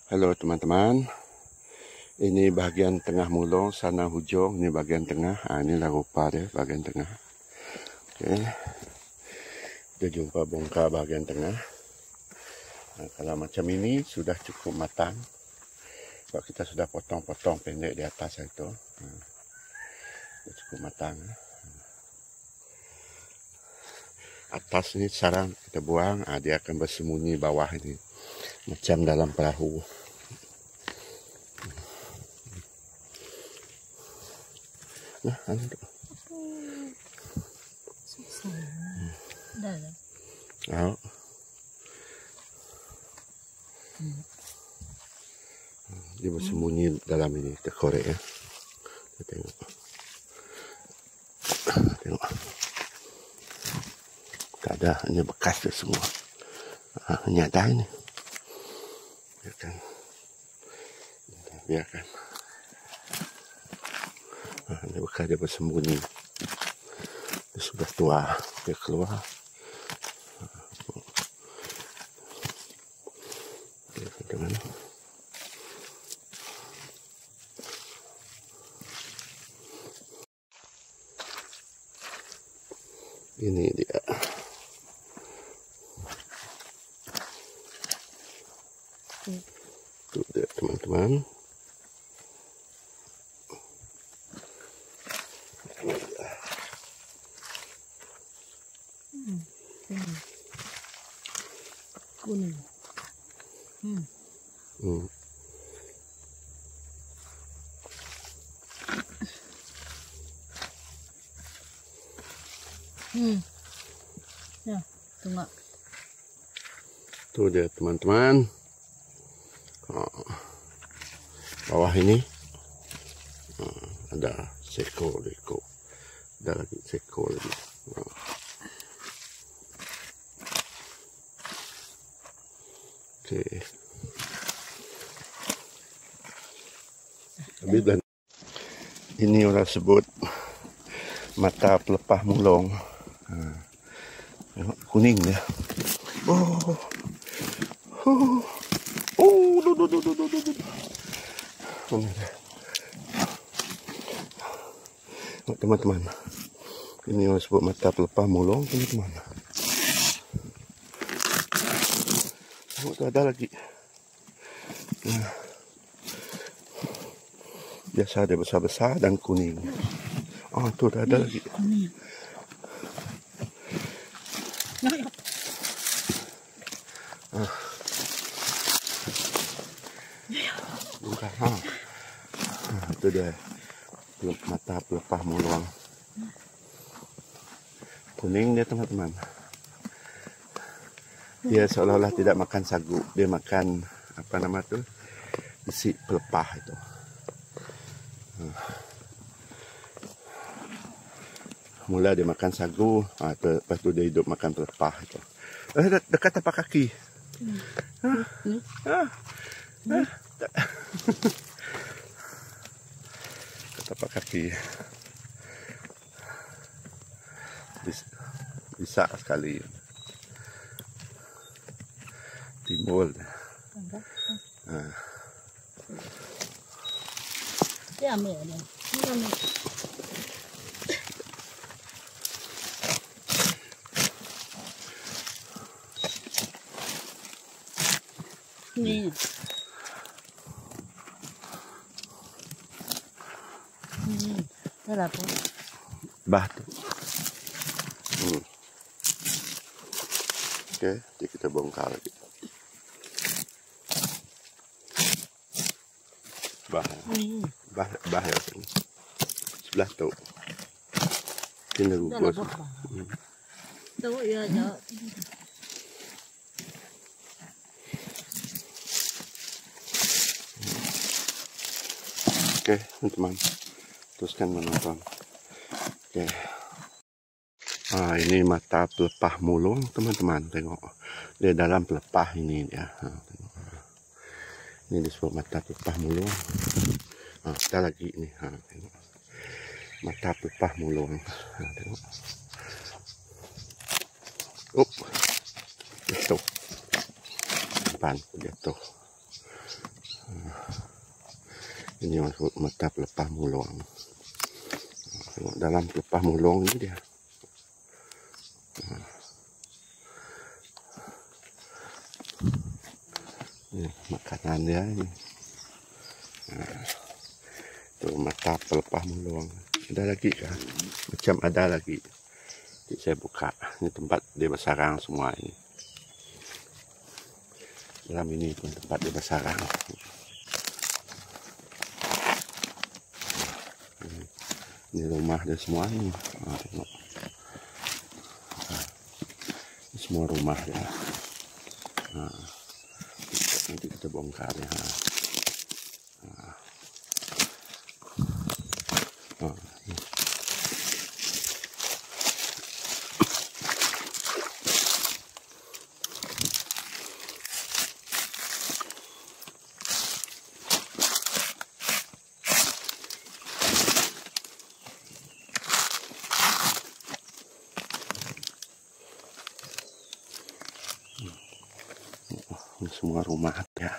Halo teman-teman, ini bahagian tengah mulung, sana hujung, ini bahagian tengah. Inilah rupa dia, bahagian tengah. Okey, kita jumpa bongkar bahagian tengah. Kalau macam ini sudah cukup matang, sebab kita sudah potong-potong pendek di atas itu. Cukup matang. Atas ni sarang kita buang, dia akan bersembunyi bawah ini, macam dalam perahu. Nah, susah. Dah lah. Oh. Dia bersembunyi dalam ini, kita korek ya. Kita tengok. Tengok. Tak ada, hanya bekas tu semua. Hanya ada ini. Biarkan. Ini bekas dia bersembunyi. Dia sudah tua, dia keluar. Dengan ini dia. Itu dia teman-teman. Kuning. Ya, tengok. Itu dia teman-teman. Bawah ini ada seekor. Ada lagi seekor lagi. Okey. Habis ini orang sebut mata pelepah mulung. Tengok kuning dia. Teman-teman, ini orang sebut mata pelepah mulung, teman-teman. Tengok tu ada lagi. Biasa dia besar-besar dan kuning. Tu dah ada lagi. Kuning. Bukan. Itu dia. Mata pelepah mulung. Kuning dia teman-teman. Dia seolah-olah tidak makan sagu. Dia makan apa nama tu? Isi pelepah itu. Mula dia makan sagu, lepas tu dia hidup makan pelepah itu. Dekat tapak kaki. Tapak kaki. Bisa sekali. Timbul. Dia ambil ni. Dia ambil. Ni. Dah lah pun. Batu. Okey, jadi kita bongkar lagi. Bahaya sini. Sebelah tu. Kena rugus. Tahu ya, jauh. Okey, teman-teman. Teruskan menonton. Okey. Ini mata pelepah mulung, teman-teman. Tengok. Dia dalam pelepah ini dia. Tengok. Ini disebut mata pelepah mulung. Kita lagi ni. Tengok. Mata pelepah mulung. Tengok. Jatuh. Depan jatuh. Ini masuk mata pelepah mulung. Tengok dalam pelepah mulung ini dia. Ini makanan dia ini. Tu mata pelepah mulung. Ada lagi kah? Macam ada lagi. Jadi saya buka. Ini tempat dia bersarang semua ini. Dalam ini pun tempat dia bersarang. Ini rumah dia semua ini. Tengok. Ini semua rumah dia. Nanti kita bongkar ya. Ini semua rumah ya.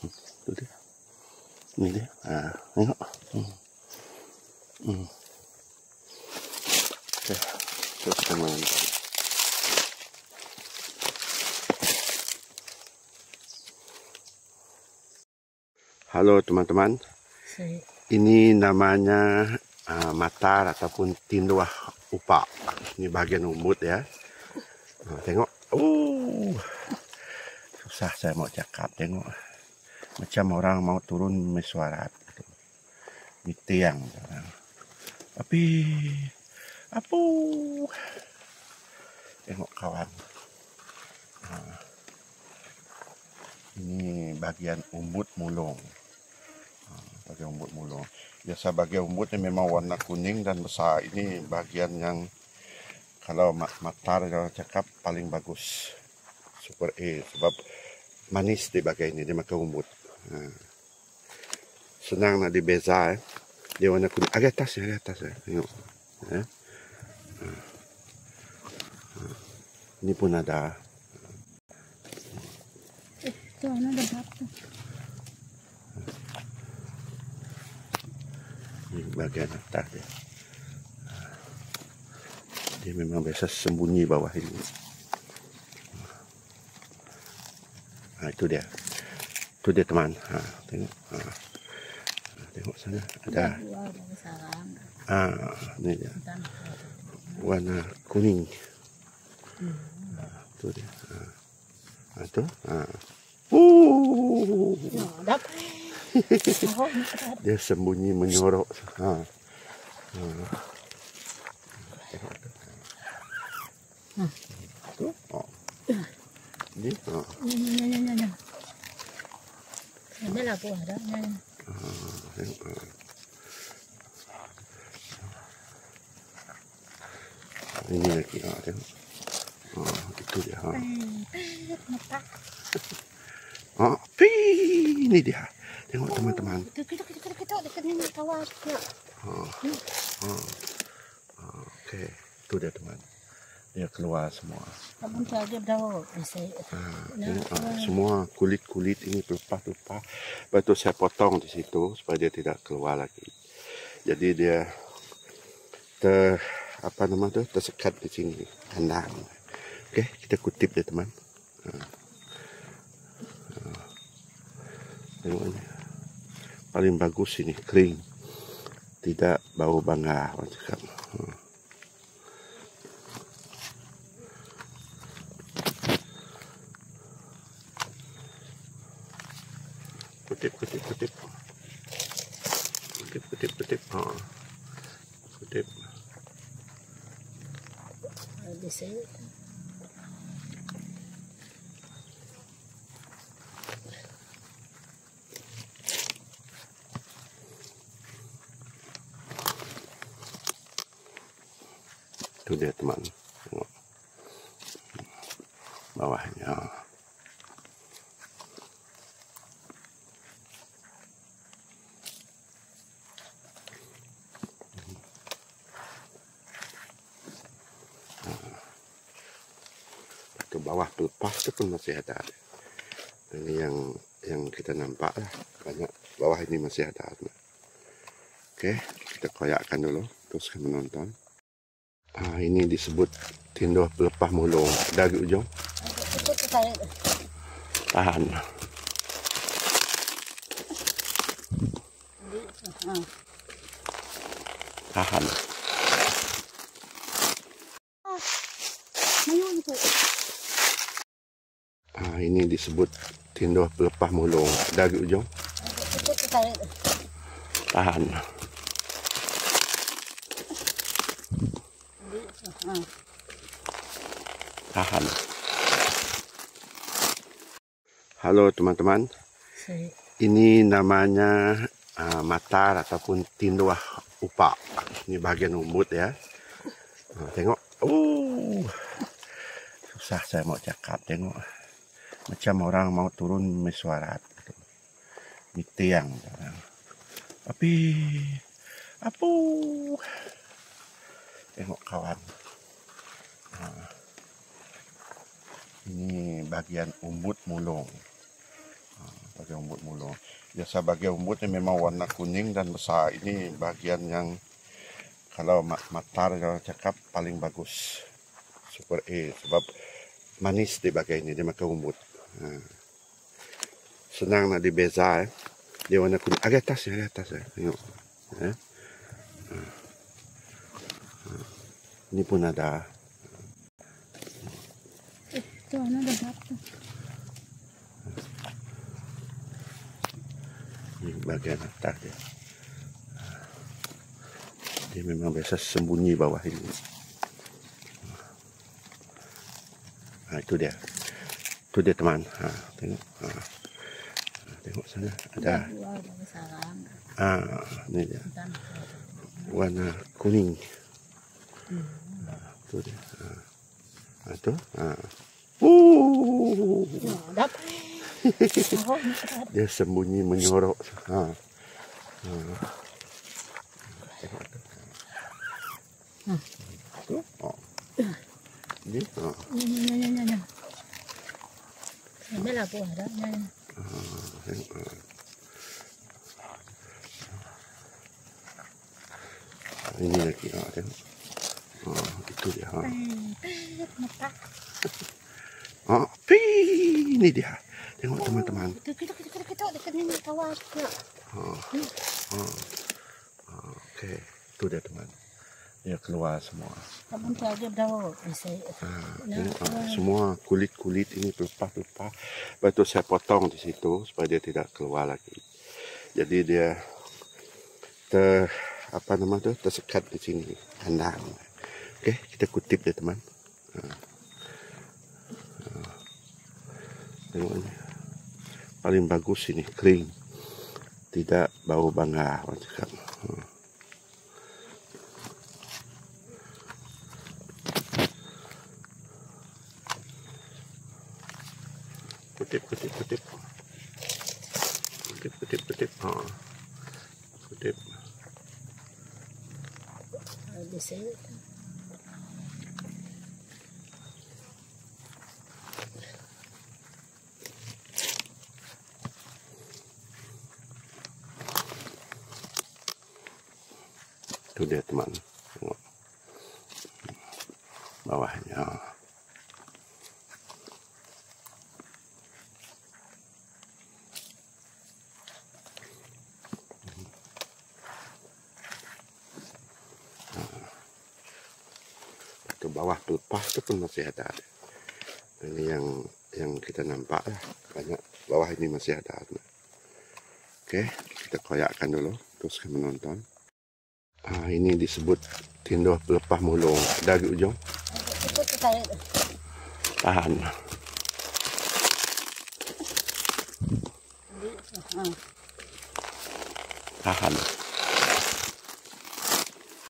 Itu dia. Ini dia. Tengok. Oke, terus teman. Halo teman-teman. Ini namanya matar ataupun tinduah upak. Ini bagian umbut ya. Tengok. Susah saya mau cakap. Tengok. Macam orang mau turun mesuarat. Ini tiang. Tapi apa? Tengok kawan. Ini bagian umbut mulung. Bagian umbut mulung. Biasa bagian umbutnya memang warna kuning dan besar. Ini bagian yang kalau matar kalau cakap paling bagus. Super A. Sebab manis di bagian ini. Dia makan umbut. Senang nak dibeza. Dia warna kuning. Agak atas ya. Tengok. Ini pun ada. Itu mana ada batu. Ini bagian atas dia. Dia memang biasa sembunyi bawah ini. Itu dia. Itu dia teman. Tengok. Tengok sana. Ada. Ini dia. Warna kuning. Itu dia. Itu. Dia sembunyi menyorok. Tuh. Ini. Ada lah aku ada. Ini lagi. Tengok. Itu dia. Ini dia. Tengok teman-teman. Kita dekat ni kawan. Okey. Itu dia teman. Dia keluar semua. Abang saja dah Semua kulit-kulit ini pelepah-pelepah. Lepas tu saya potong di situ supaya dia tidak keluar lagi. Jadi dia tersekat di sini kandang. Okey, kita kutip dia teman. Tengok ini. Paling bagus ini kering. Tidak bau bangga orang cakap. Kutip. Kutip. di sini. Itu dia teman. Tengok. Bawahnya. Ke bawah pelepah itu pun masih ada. Ini yang kita nampak lah. Banyak bawah ini masih ada. Oke, kita koyakkan dulu. Teruskan menonton. Ini disebut tindoh pelepah mulung. Dari ujung. Tahan. Tahan. Ini disebut tindoh pelepah mulung. Dari ujung. Tahan. Tahan. Halo teman-teman. Ini namanya matar ataupun tindoh upak. Ini bagian umbut ya. Tengok. Susah saya mau cakap. Tengok. Macam orang mau turun mesuarat. Mitiang. Tapi apa? Tengok kawan. Ini bagian umbut mulung. Bagian umbut mulung. Biasa bagian umbutnya memang warna kuning dan besar. Ini bagian yang kalau matar kalau cakap paling bagus. Super A. Sebab manis di bagian ini. Dia makan umbut. Senang nak dibeza. Dia warna kuning. Agak atas ya. Tengok. Ini pun ada. Itu ada satu. Ini bagian atas dia. Dia memang biasa sembunyi bawah ini. Itu dia. Itu dia teman. Tengok. Tengok sana ada. Ini dia. Warna kuning. Itu dia. Itu. Dia sembunyi menyorok. Ini. Ada lah buah dah. Ini lagi. Tengok. Itu dia. Ini dia. Tengok teman-teman. Kita dekat ni kawan. Okey, itu dia teman. Dia keluar semua. Kamu saja dah Semua kulit-kulit ini pelepah-pelepah. Lepas tu saya potong di situ supaya dia tidak keluar lagi. Jadi dia tersekat di sini kandang. Okey, kita kutip dia teman. Tengok ini. Paling bagus ini kering. Tidak bau bangga orang cakap. Kutip. Kutip. di sini. Itu dia teman. Tengok. Bawahnya. Itu bawah pelepah itu pun masih ada. Ini yang kita nampak lah. Banyak bawah ini masih ada. Oke, kita koyakkan dulu. Teruskan menonton. Ini disebut tindoh pelepah mulung. Dari ujung. Tahan. Tahan.